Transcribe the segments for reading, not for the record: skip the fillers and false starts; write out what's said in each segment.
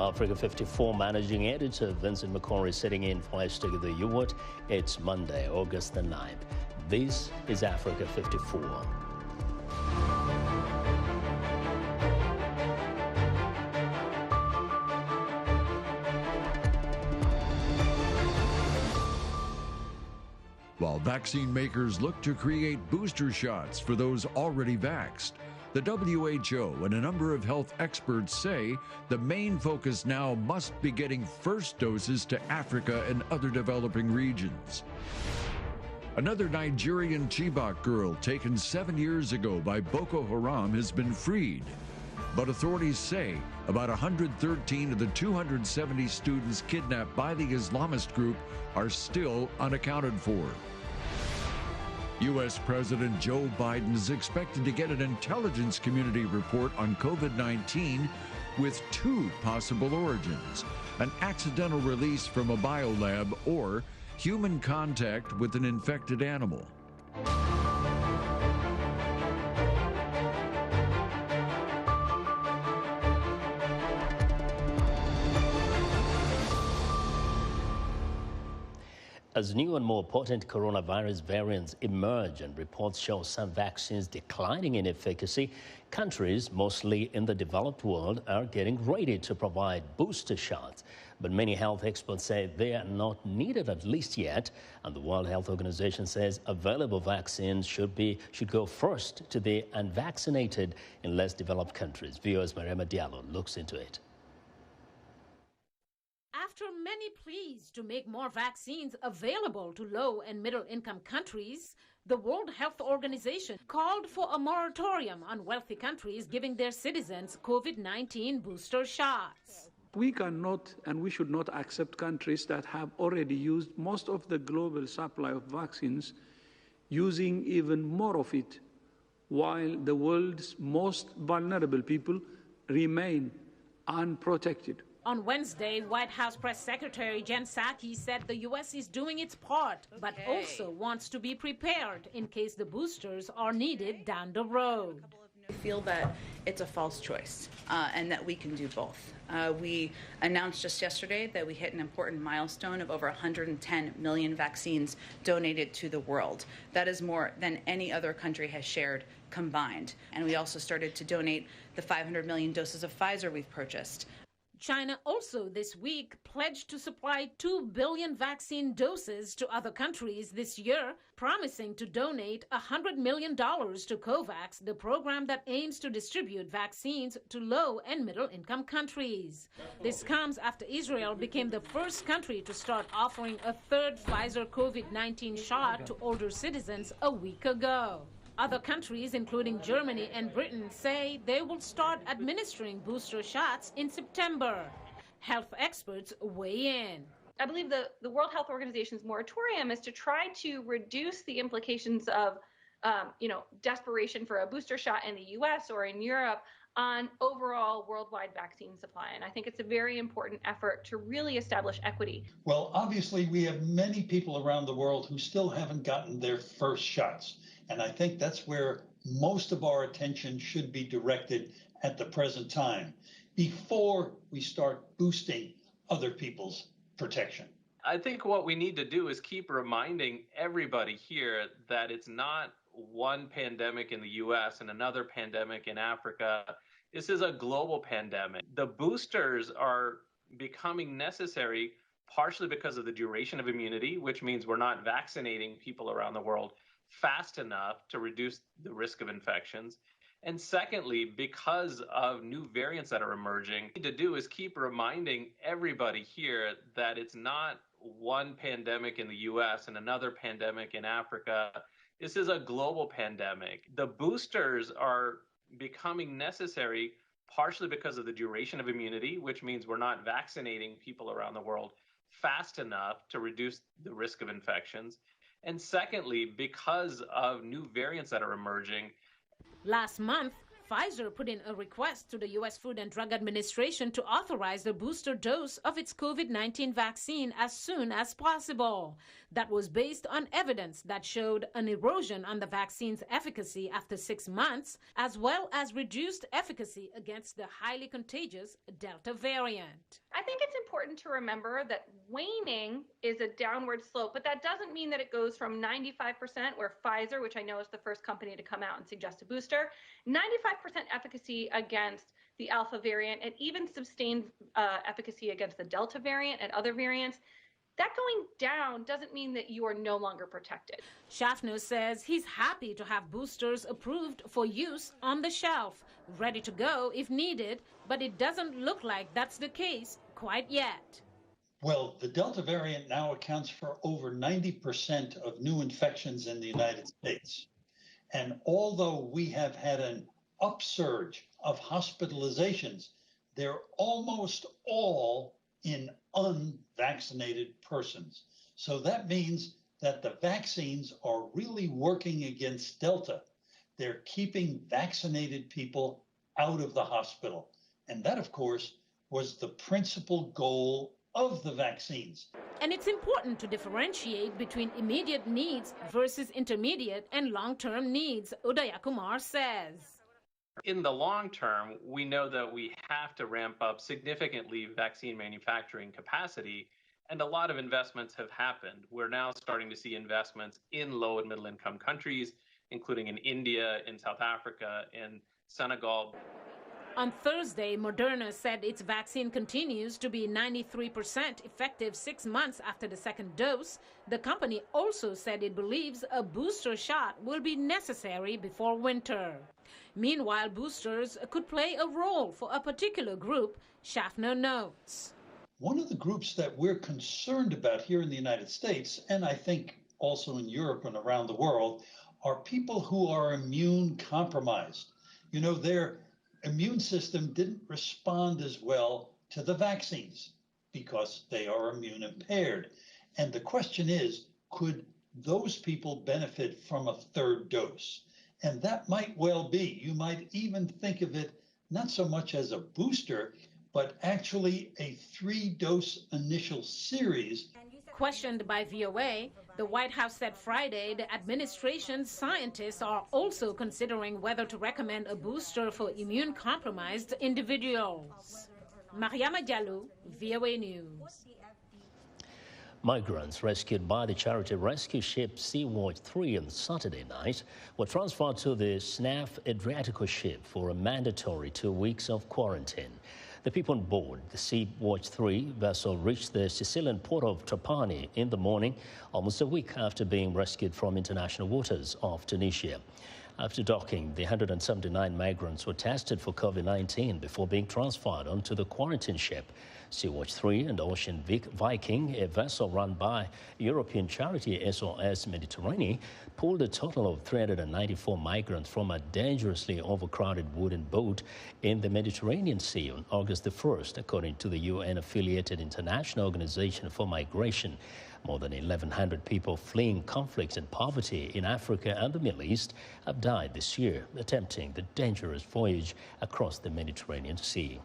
Africa 54 managing editor Vincent McCory sitting in for Esther Githui-Ewart. It's Monday, August the 9th. This is Africa 54. While vaccine makers look to create booster shots for those already vaxxed, the WHO and a number of health experts say the main focus now must be getting first doses to Africa and other developing regions. Another Nigerian Chibok girl taken 7 years ago by Boko Haram has been freed. But authorities say about 113 of the 270 students kidnapped by the Islamist group are still unaccounted for. U.S. President Joe Biden is expected to get an intelligence community report on COVID-19 with two possible origins: an accidental release from a biolab or human contact with an infected animal. As new and more potent coronavirus variants emerge and reports show some vaccines declining in efficacy, countries, mostly in the developed world, are getting ready to provide booster shots. But many health experts say they are not needed, at least yet, and the World Health Organization says available vaccines should go first to the unvaccinated in less developed countries. Viewers, Mariama Diallo looks into it. After many pleas to make more vaccines available to low and middle income countries, the World Health Organization called for a moratorium on wealthy countries giving their citizens COVID-19 booster shots. We cannot and we should not accept countries that have already used most of the global supply of vaccines, using even more of it, while the world's most vulnerable people remain unprotected. On Wednesday, White House Press Secretary Jen Psaki said the U.S. is doing its part, but also wants to be prepared in case the boosters are needed down the road. We feel that it's a false choice and that we can do both. We announced just yesterday that we hit an important milestone of over 110 million vaccines donated to the world. That is more than any other country has shared combined. And we also started to donate the 500 million doses of Pfizer we've purchased. China also this week pledged to supply 2 billion vaccine doses to other countries this year, promising to donate $100 million to COVAX, the program that aims to distribute vaccines to low and middle income countries. This comes after Israel became the first country to start offering a third Pfizer COVID-19 shot to older citizens a week ago. Other countries, including Germany and Britain, say they will start administering booster shots in September. Health experts weigh in. I believe the World Health Organization's moratorium is to try to reduce the implications of, desperation for a booster shot in the U.S. or in Europe on overall worldwide vaccine supply. And I think it's a very important effort to really establish equity. Well, obviously, we have many people around the world who still haven't gotten their first shots. And I think that's where most of our attention should be directed at the present time, before we start boosting other people's protection. I think what we need to do is keep reminding everybody here that it's not one pandemic in the U.S. and another pandemic in Africa. This is a global pandemic. The boosters are becoming necessary partially because of the duration of immunity, which means we're not vaccinating people around the world fast enough to reduce the risk of infections. And secondly, because of new variants that are emerging, what we need to do is keep reminding everybody here that it's not one pandemic in the U.S. and another pandemic in Africa. This is a global pandemic. The boosters are becoming necessary partially because of the duration of immunity, which means we're not vaccinating people around the world fast enough to reduce the risk of infections. And secondly, because of new variants that are emerging. Last month, Pfizer put in a request to the U.S. Food and Drug Administration to authorize the booster dose of its COVID-19 vaccine as soon as possible. That was based on evidence that showed an erosion on the vaccine's efficacy after 6 months, as well as reduced efficacy against the highly contagious Delta variant. I think it's important to remember that waning is a downward slope, but that doesn't mean that it goes from 95%, where Pfizer, which I know is the first company to come out and suggest a booster, 95% efficacy against the Alpha variant and even sustained efficacy against the Delta variant and other variants. That going down doesn't mean that you are no longer protected. Schaffner says he's happy to have boosters approved for use on the shelf, ready to go if needed, but it doesn't look like that's the case quite yet. Well, the Delta variant now accounts for over 90% of new infections in the United States. And although we have had an upsurge of hospitalizations, they're almost all in unvaccinated persons. So that means that the vaccines are really working against Delta. They're keeping vaccinated people out of the hospital. And that, of course, was the principal goal of the vaccines. And it's important to differentiate between immediate needs versus intermediate and long-term needs, Udayakumar says. In the long term, we know that we have to ramp up significantly vaccine manufacturing capacity, and a lot of investments have happened. We're now starting to see investments in low and middle income countries, including in India, in South Africa, in Senegal. On Thursday, Moderna said its vaccine continues to be 93% effective 6 months after the second dose. The company also said it believes a booster shot will be necessary before winter. Meanwhile, boosters could play a role for a particular group, Schaffner notes. One of the groups that we're concerned about here in the United States, and I think also in Europe and around the world, are people who are immune compromised. You know, their immune system didn't respond as well to the vaccines because they are immune impaired. And the question is, could those people benefit from a third dose? And that might well be. You might even think of it not so much as a booster, but actually a 3-dose initial series. Questioned by VOA, the White House said Friday the administration's scientists are also considering whether to recommend a booster for immune-compromised individuals. Mariama Diallo, VOA News. Migrants rescued by the charity rescue ship Sea-Watch 3 on Saturday night were transferred to the SNAV Adriatico ship for a mandatory 2 weeks of quarantine. The people on board the Sea-Watch 3 vessel reached the Sicilian port of Trapani in the morning, almost a week after being rescued from international waters off Tunisia. After docking, the 179 migrants were tested for COVID-19 before being transferred onto the quarantine ship. Sea-Watch 3 and Ocean Viking, a vessel run by European charity SOS Mediterranean, pulled a total of 394 migrants from a dangerously overcrowded wooden boat in the Mediterranean Sea on August the 1st, according to the UN-affiliated International Organization for Migration. More than 1,100 people fleeing conflict and poverty in Africa and the Middle East have died this year, attempting the dangerous voyage across the Mediterranean Sea.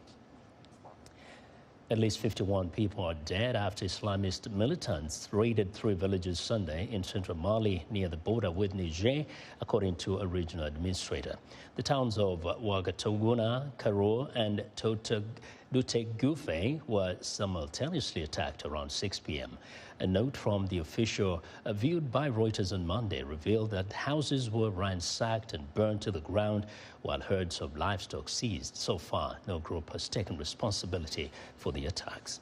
At least 51 people are dead after Islamist militants raided 3 villages Sunday in central Mali near the border with Niger, according to a regional administrator. The towns of Ouagatoguna, Karo, and Dutegufe were simultaneously attacked around 6 p.m. A note from the official viewed by Reuters on Monday revealed that houses were ransacked and burned to the ground while herds of livestock seized. So far, no group has taken responsibility for the attacks.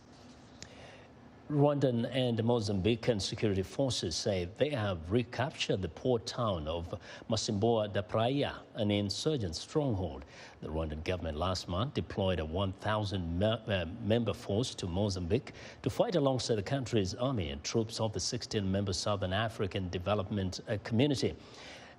Rwandan and Mozambican security forces say they have recaptured the port town of Masimboa da Praia, an insurgent stronghold. The Rwandan government last month deployed a 1,000-member force to Mozambique to fight alongside the country's army and troops of the 16-member Southern African Development Community.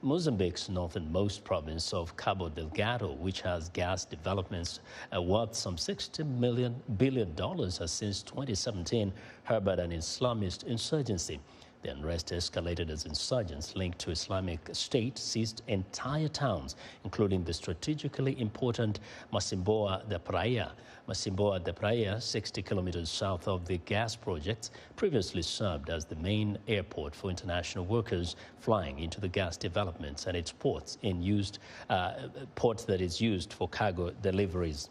Mozambique's northernmost province of Cabo Delgado, which has gas developments worth some $60 billion, has since 2017 harbored an Islamist insurgency. The unrest escalated as insurgents linked to Islamic State seized entire towns, including the strategically important Masimboa de Praia. Masimboa de Praia, 60 kilometers south of the gas projects, previously served as the main airport for international workers flying into the gas developments and its ports that is used for cargo deliveries.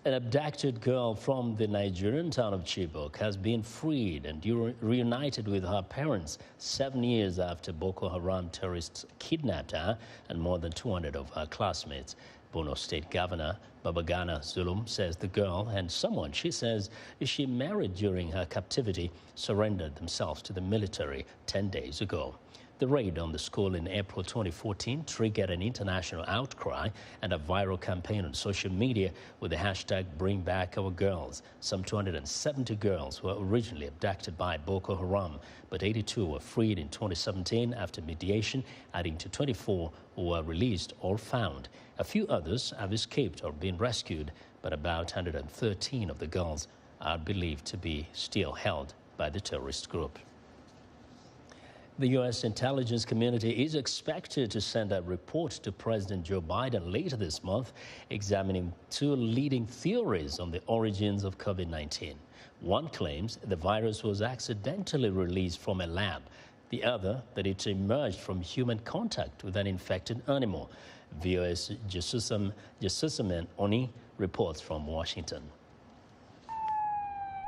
An abducted girl from the Nigerian town of Chibok has been freed and reunited with her parents 7 years after Boko Haram terrorists kidnapped her and more than 200 of her classmates. Borno State Governor Babagana Zulum says the girl and someone she says she married during her captivity surrendered themselves to the military 10 days ago. The raid on the school in April 2014 triggered an international outcry and a viral campaign on social media with the hashtag #BringBackOurGirls. Some 270 girls were originally abducted by Boko Haram, but 82 were freed in 2017 after mediation, adding to 24 who were released or found. A few others have escaped or been rescued, but about 113 of the girls are believed to be still held by the terrorist group. The U.S. intelligence community is expected to send a report to President Joe Biden later this month, examining two leading theories on the origins of COVID-19. One claims the virus was accidentally released from a lab. The other, that it emerged from human contact with an infected animal. VOA's Jesusamen Oni reports from Washington.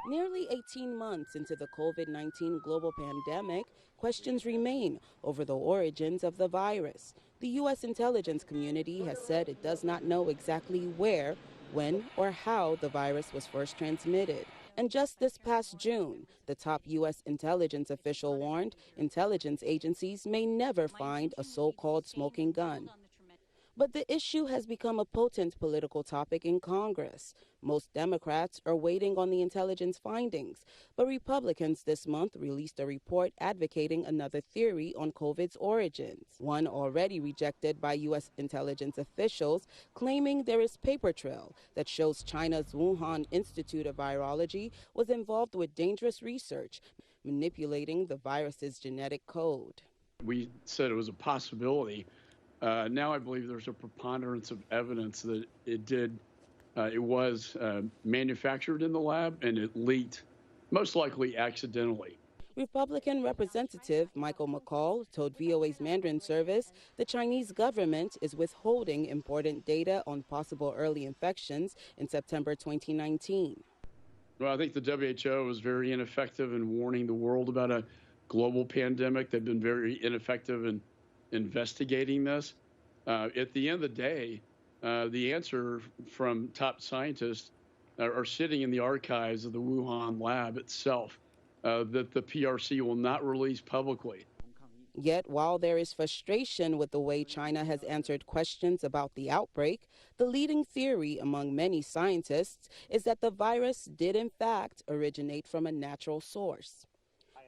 Nearly 18 months into the COVID-19 global pandemic, questions remain over the origins of the virus. The U.S. intelligence community has said it does not know exactly where, when, or how the virus was first transmitted. And just this past June, the top U.S. intelligence official warned intelligence agencies may never find a so-called smoking gun. But the issue has become a potent political topic in Congress. Most Democrats are waiting on the intelligence findings, but Republicans this month released a report advocating another theory on COVID's origins, one already rejected by U.S. intelligence officials, claiming there is paper trail that shows China's Wuhan Institute of Virology was involved with dangerous research, manipulating the virus's genetic code. We said it was a possibility. Now I believe there's a preponderance of evidence that it was manufactured in the lab and it leaked, most likely accidentally. Republican Representative Michael McCall told VOA's Mandarin service the Chinese government is withholding important data on possible early infections in September 2019. Well, I think the WHO was very ineffective in warning the world about a global pandemic. They've been very ineffective in investigating this. At the end of the day, the answer from top scientists are sitting in the archives of the Wuhan lab itself that the PRC will not release publicly. Yet, while there is frustration with the way China has answered questions about the outbreak, the leading theory among many scientists is that the virus did in fact originate from a natural source.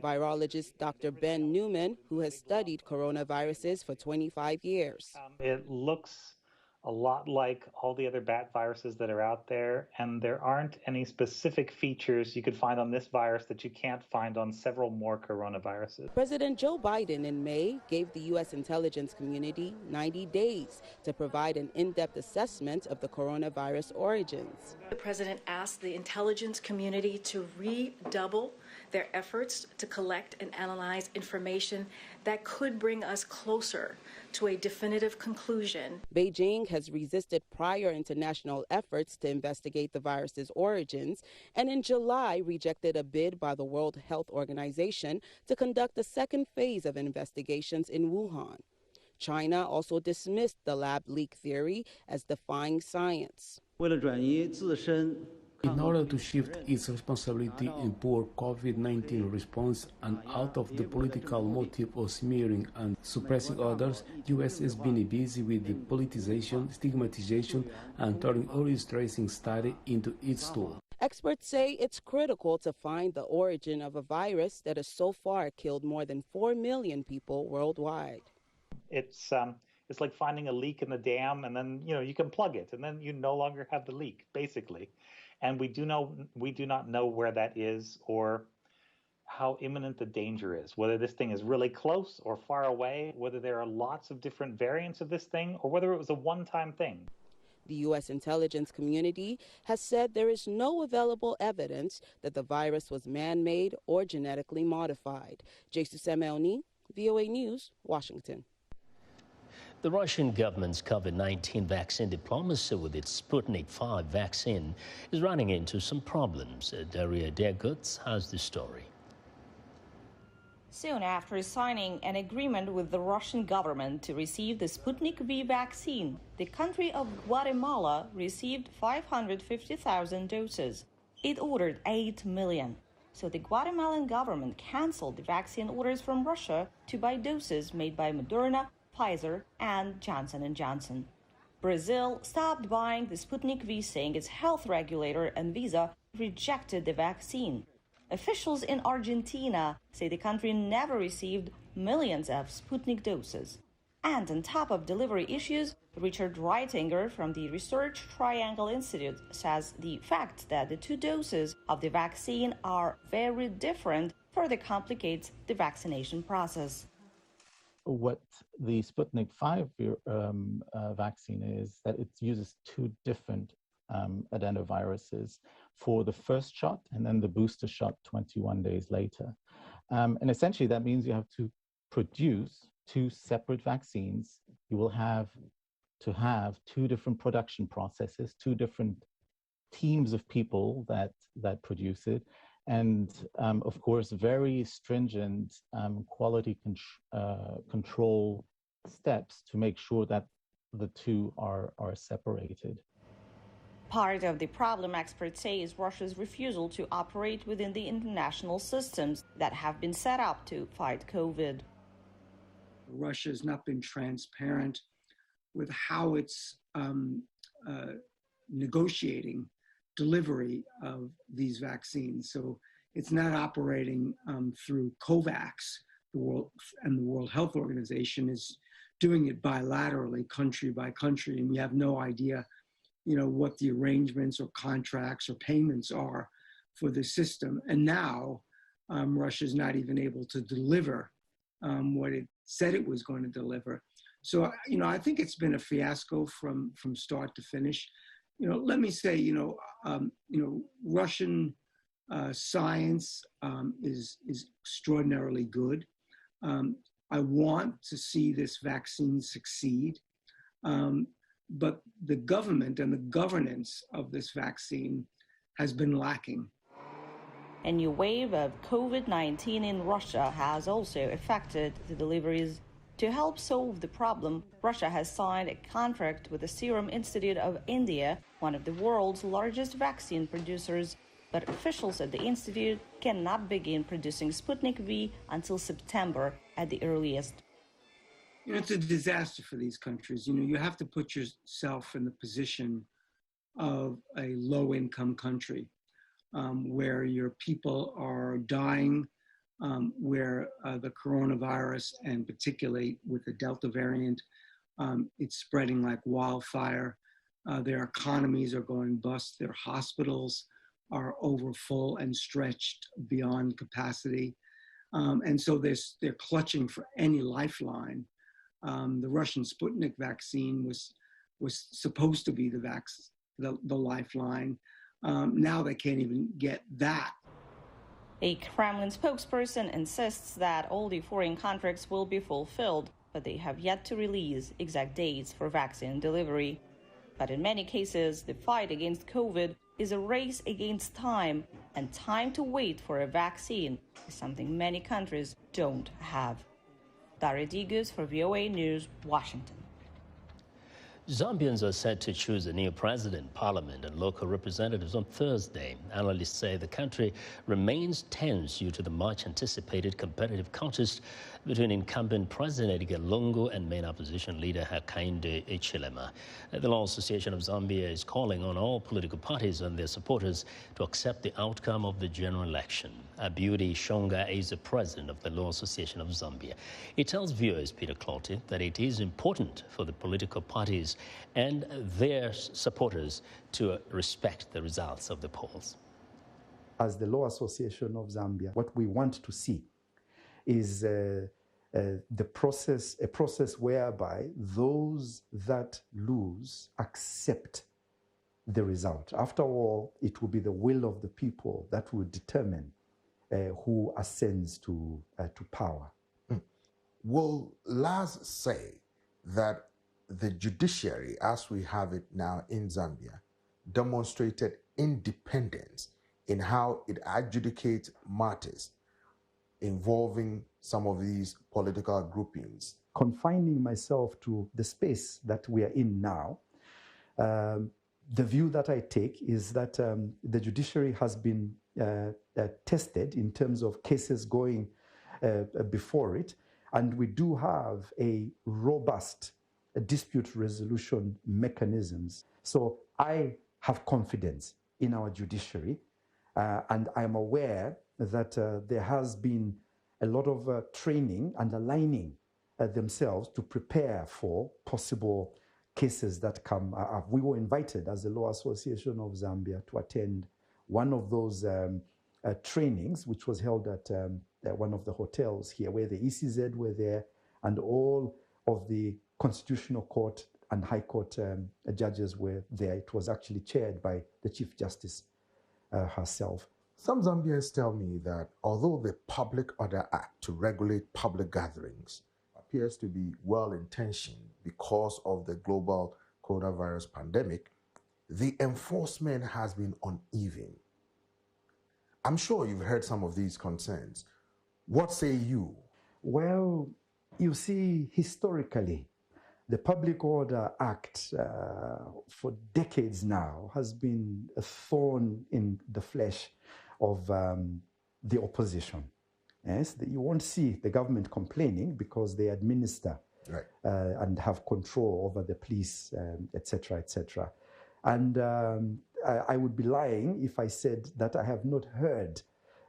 Virologist Dr. Ben Newman, who has studied coronaviruses for 25 years. It looks a lot like all the other bat viruses that are out there, and there aren't any specific features you could find on this virus that you can't find on several more coronaviruses. President Joe Biden in May gave the U.S. intelligence community 90 days to provide an in-depth assessment of the coronavirus origins. The president asked the intelligence community to redouble their efforts to collect and analyze information that could bring us closer to a definitive conclusion. Beijing has resisted prior international efforts to investigate the virus's origins, and in July rejected a bid by the World Health Organization to conduct a second phase of investigations in Wuhan. China also dismissed the lab leak theory as defying science. In order to shift its responsibility in poor COVID-19 response and out of the political motive of smearing and suppressing others, the U.S. has been busy with the politicization, stigmatization, and turning all its tracing study into its tool. Experts say it's critical to find the origin of a virus that has so far killed more than 4 million people worldwide. It's like finding a leak in the dam, and then you can plug it, and then you no longer have the leak, basically. And we do not know where that is or how imminent the danger is, whether this thing is really close or far away, whether there are lots of different variants of this thing, or whether it was a one-time thing. The U.S. intelligence community has said there is no available evidence that the virus was man-made or genetically modified. Jesus Emelny, VOA News, Washington. The Russian government's COVID-19 vaccine diplomacy with its Sputnik 5 vaccine is running into some problems. Daria Dergutz has the story. Soon after signing an agreement with the Russian government to receive the Sputnik V vaccine, the country of Guatemala received 550,000 doses. It ordered 8 million. So the Guatemalan government canceled the vaccine orders from Russia to buy doses made by Moderna, Pfizer, and Johnson & Johnson. Brazil stopped buying the Sputnik V, saying its health regulator, Anvisa, rejected the vaccine. Officials in Argentina say the country never received millions of Sputnik doses. And on top of delivery issues, Richard Reitinger from the Research Triangle Institute says the fact that the two doses of the vaccine are very different further complicates the vaccination process. What the Sputnik 5 vaccine is that it uses two different adenoviruses for the first shot and then the booster shot 21 days later. And essentially that means you have to produce two separate vaccines. You will have to have two different production processes, two different teams of people that produce it, and of course very stringent quality control steps to make sure that the two are separated. Part of the problem, experts say, is Russia's refusal to operate within the international systems that have been set up to fight COVID. Russia has not been transparent with how it's negotiating delivery of these vaccines. So it's not operating through COVAX, the World Health Organization is doing it bilaterally, country by country, and we have no idea what the arrangements or contracts or payments are for the system. And now Russia's not even able to deliver what it said it was going to deliver. So, I think it's been a fiasco from start to finish. Let me say, Russian science is extraordinarily good. I want to see this vaccine succeed. But the government and the governance of this vaccine has been lacking. A new wave of COVID-19 in Russia has also affected the deliveries. To help solve the problem, Russia has signed a contract with the Serum Institute of India, one of the world's largest vaccine producers. But officials at the institute cannot begin producing Sputnik V until September at the earliest. It's a disaster for these countries. You have to put yourself in the position of a low-income country where your people are dying, where the coronavirus, and particularly with the Delta variant, it's spreading like wildfire. Their economies are going bust. Their hospitals are overfull and stretched beyond capacity. And so they're clutching for any lifeline. The Russian Sputnik vaccine was supposed to be the lifeline. Now they can't even get that. A Kremlin spokesperson insists that all the foreign contracts will be fulfilled, but they have yet to release exact dates for vaccine delivery. But in many cases, the fight against COVID is a race against time, and time to wait for a vaccine is something many countries don't have. Daria Dergutz for VOA News, Washington. Zambians are set to choose a new president, parliament, and local representatives on Thursday. Analysts say the country remains tense due to the much-anticipated competitive contest between incumbent President Edgar Lungu and main opposition leader Hakainde Hichilema. The Law Association of Zambia is calling on all political parties and their supporters to accept the outcome of the general election. Abiudi Shonga is the president of the Law Association of Zambia. He tells viewers, Peter Clottey, that it is important for the political parties and their supporters to respect the results of the polls. as the Law Association of Zambia, what we want to see is a process whereby those that lose accept the result. After all, it will be the will of the people that will determine who ascends to power. Will Laz say that the judiciary, as we have it now in Zambia, demonstrated independence in how it adjudicates matters involving some of these political groupings? Confining myself to the space that we are in now, the view that I take is that the judiciary has been tested in terms of cases going before it, and we do have a robust dispute resolution mechanisms. So I have confidence in our judiciary, and I'm aware that there has been a lot of training and aligning themselves to prepare for possible cases that come up. We were invited as the Law Association of Zambia to attend one of those trainings, which was held at one of the hotels here, where the ECZ were there and all of the Constitutional Court and High Court judges were there. It was actually chaired by the Chief Justice herself. Some Zambians tell me that although the Public Order Act to regulate public gatherings appears to be well-intentioned because of the global coronavirus pandemic, the enforcement has been uneven. I'm sure you've heard some of these concerns. What say you? Well, you see, historically, the Public Order Act for decades now has been a thorn in the flesh of the opposition. Yes, you won't see the government complaining because they administer and have control over the police, etc., etc. And I would be lying if I said that I have not heard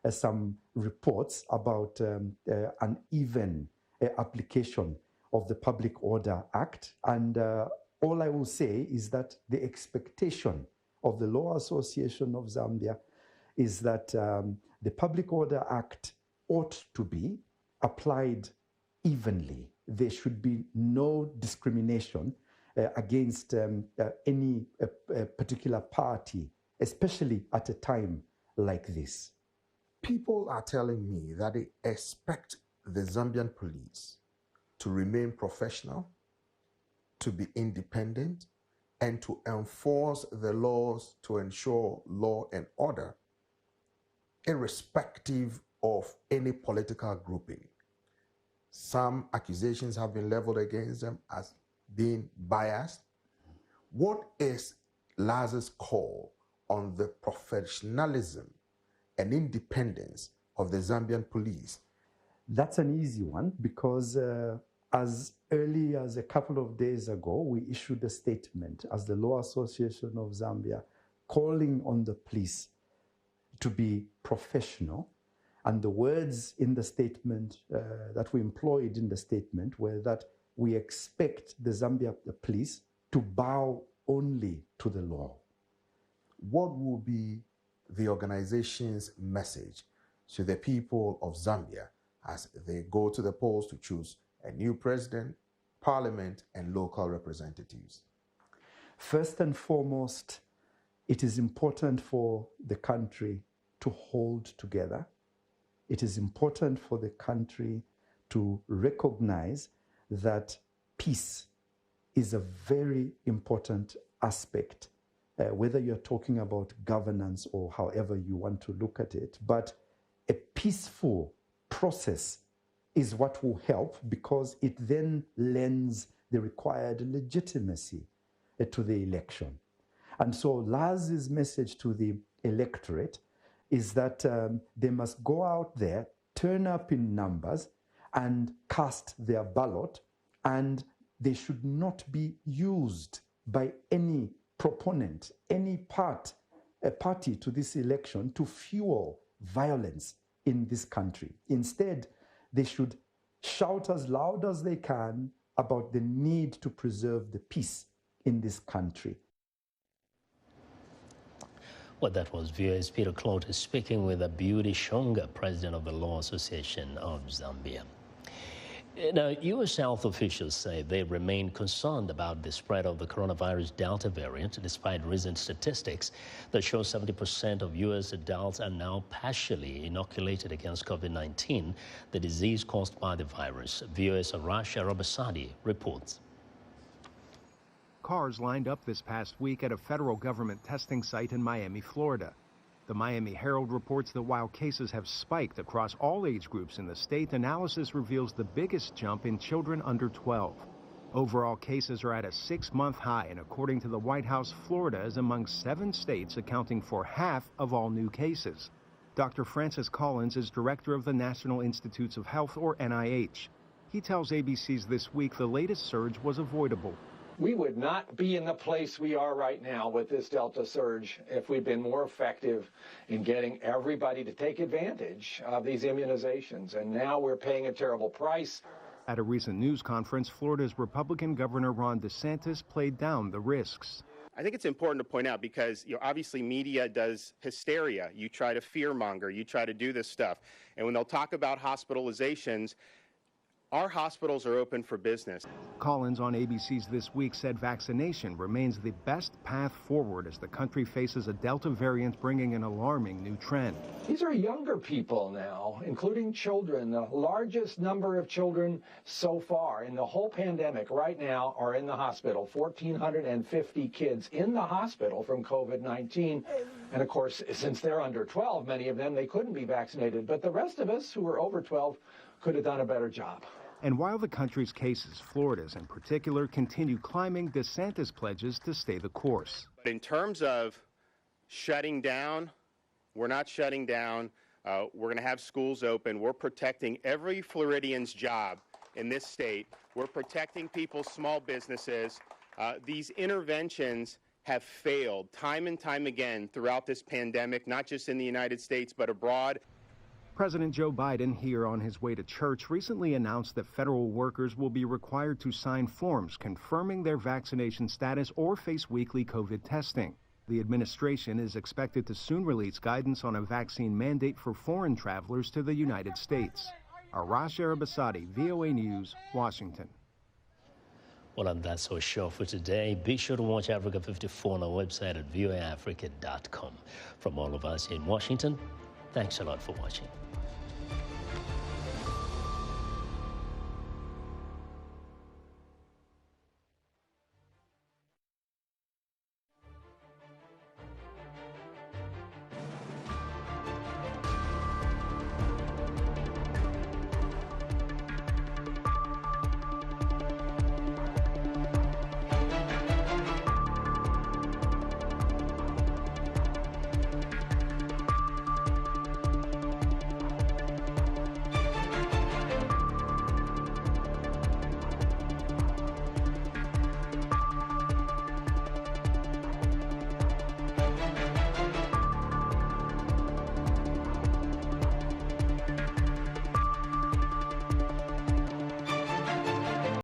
some reports about uneven application of the Public Order Act. And all I will say is that the expectation of the Law Association of Zambia is that the Public Order Act ought to be applied evenly. There should be no discrimination against any particular party, especially at a time like this. People are telling me that they expect the Zambian police to remain professional, to be independent, and to enforce the laws to ensure law and order, irrespective of any political grouping. Some accusations have been leveled against them as being biased. What is Laz's call on the professionalism and independence of the Zambian police? That's an easy one because as early as a couple of days ago, we issued a statement as the Law Association of Zambia calling on the police to be professional. And the words in the statement that we employed in the statement were that we expect the Zambia police to bow only to the law. What will be the organization's message to the people of Zambia as they go to the polls to choose a new president, parliament, and local representatives? First and foremost, it is important for the country to hold together. It is important for the country to recognize that peace is a very important aspect, whether you're talking about governance or however you want to look at it. But a peaceful process is what will help because it then lends the required legitimacy to the election. And so Laz's message to the electorate is that they must go out there, turn up in numbers, and cast their ballot, and they should not be used by any proponent, any party to this election to fuel violence in this country. Instead, they should shout as loud as they can about the need to preserve the peace in this country. Well, that was VOA's Peter Clotis speaking with Beauty Shonga, president of the Law Association of Zambia. Now, U.S. health officials say they remain concerned about the spread of the coronavirus Delta variant, despite recent statistics that show 70% of U.S. adults are now partially inoculated against COVID-19, the disease caused by the virus. VOA's Arash Arabasadi reports. Cars lined up this past week at a federal government testing site in Miami, Florida. The Miami Herald reports that while cases have spiked across all age groups in the state, analysis reveals the biggest jump in children under 12. Overall cases are at a 6-month high, and according to the White House, Florida is among 7 states accounting for half of all new cases. Dr. Francis Collins is director of the National Institutes of Health, or NIH. He tells ABC's This Week the latest surge was avoidable. We would not be in the place we are right now with this Delta surge if we'd been more effective in getting everybody to take advantage of these immunizations. And now we're paying a terrible price. At a recent news conference, Florida's Republican Governor Ron DeSantis played down the risks. I think it's important to point out because obviously media does hysteria. You try to fearmonger, you try to do this stuff. And when they'll talk about hospitalizations, our hospitals are open for business. Collins on ABC's This Week said vaccination remains the best path forward as the country faces a Delta variant bringing an alarming new trend. These are younger people now, including children. The largest number of children so far in the whole pandemic right now are in the hospital. 1,450 kids in the hospital from COVID-19. And of course, since they're under 12, many of them, they couldn't be vaccinated. But the rest of us who are over 12 could have done a better job. And while the country's cases, Florida's in particular, continue climbing, DeSantis pledges to stay the course. In terms of shutting down, we're not shutting down. We're going to have schools open. We're protecting every Floridian's job in this state. We're protecting people's small businesses. These interventions have failed time and time again throughout this pandemic, not just in the United States, but abroad. President Joe Biden, here on his way to church, recently announced that federal workers will be required to sign forms confirming their vaccination status or face weekly COVID testing. The administration is expected to soon release guidance on a vaccine mandate for foreign travelers to the United States. Arash Arabasadi, VOA News, Washington. Well, and that's our show for today. Be sure to watch Africa 54 on our website at voaafrica.com. From all of us in Washington, thanks a lot for watching.